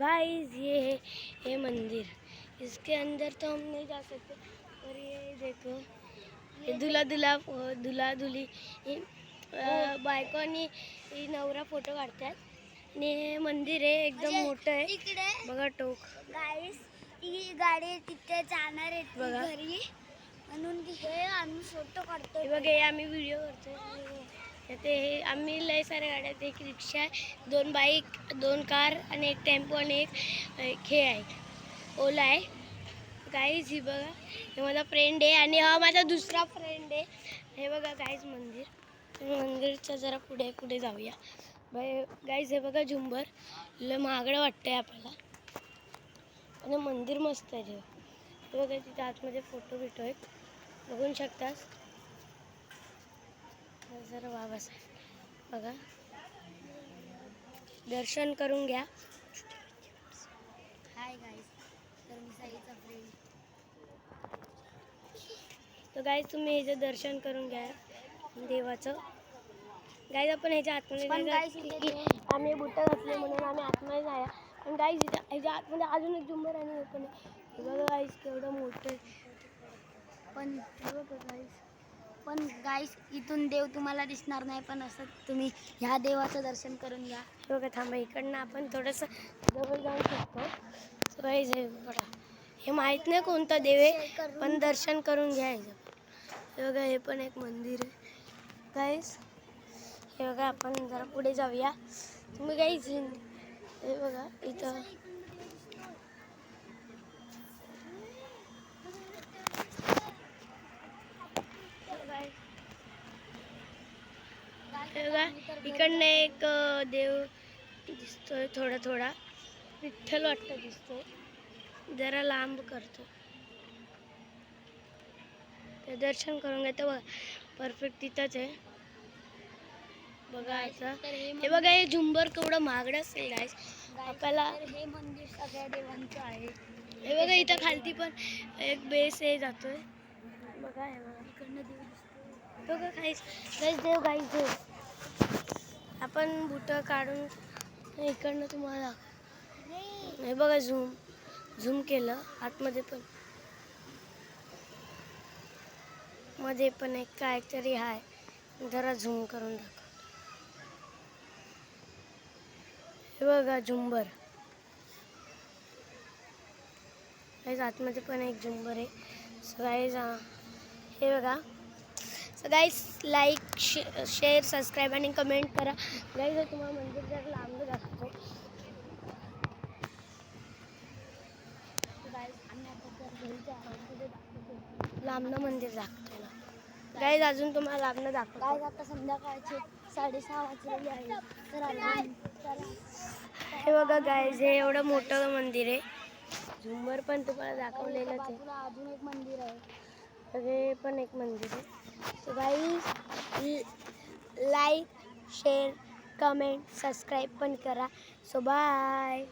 Guys ये मंदिर, इसके अंदर तो हम नहीं जा सकते, और ये देखो ये दुल्हा दुल्ही बायको आणि नवरा फोटो काढतात. आणि हे मंदिर आहे एकदम मोठं आहे बघा. टोक गाईस ही गाडी तिथे जाणार आहे बघा घरी, म्हणून हे आम्ही फोटो काढतो. हे बघा, हे आम्ही व्हिडिओ करतोय. ते आम्ही लय साऱ्या गाड्यात, एक रिक्षा आहे, 2 बाईक, 2 कार आणि एक टेम्पो आणि एक हे आहे ओला आहे. गाईज ही बघा, हे माझा फ्रेंड आहे आणि हा माझा दुसरा फ्रेंड आहे. हे बघा गाईज मंदिरच्या जरा पुढे जाऊया. गाईज हे बघा झुंबर, लय महागडं वाटतंय आपल्याला, आणि मंदिर मस्त आहे. हे बघा तिथे आतमध्ये फोटो आहे, बघू शकतास. जरा बाबासाहेब बघा, दर्शन करून घ्या. हाय गाईस, तर मी साईचा फ्रेंड. तर गाईज तुम्ही ह्याचं दर्शन करून घ्या देवाचं. गाईज आपण ह्याच्या आतमध्ये आम्ही बुटं घातले म्हणून आम्ही आतमध्ये जाया. पण गाईज ह्याच्या आतमध्ये अजून एक झुंबर आणि हे पण आहे. बघा गाईज केवढं मोठं आहे. पण गाईस इथून देव तुम्हाला दिसणार नाही, पण असं तुम्ही ह्या देवाचं दर्शन करून घ्या. बघा थांबा, इकडनं आपण थोडंसं जवळ जाऊ शकतो. गाईज हे बघा, हे माहीत नाही कोणता देव आहे, पण दर्शन करून घ्या ह्याचं. हे बघा, हे पण एक मंदिर आहे गाईज. हे बघा, आपण जरा पुढे जाऊया. तुम्ही गाईज हे बघा इथं इकडनं एक देव दिसतोय, थोडा विठ्ठल वाटतं दिसतोय, जरा लांब करतो. ते दर्शन करून घेतो बघा, परफेक्ट तिथंच आहे बघा. हे बघा, हे झुंबर केवढं महागडं असेल गाईस आपल्याला. हे मंदिर सगळ्या देवांचं आहे. हे बघा, इथं खालती पण एक बेस हे जातोय बघा. हे बघा इकडनं देव दिसतो बघा गाईस देव. आपण बुटं काढून इकडनं तुम्हाला हे बघा, झूम केलं. आतमध्ये पण मध्ये पण एक काहीतरी आहे, जरा झूम करून दाखव. हे बघा झुंबर, आतमध्ये पण एक झुंबर आहे. सो गाईज हे बघा. So guys like share subscribe आणि कमेंट करा. गाईज तुम्हाला मंदिर जर लांब दाखवतो. लांबनं मंदिर दाखवतोय ना गाईज, अजून तुम्हाला लांबनं दाखवतो. गाईस आता संध्याकाळचे 6:30 वाजलेले आहे, तर हे बघा गाईज, हे एवढं मोठं मंदिर आहे. झुंबर पण तुम्हाला दाखवलेलंच आहे. अजून एक मंदिर आहे, हे पण एक मंदिर आहे. So guys like share comment subscribe पण करा. So bye.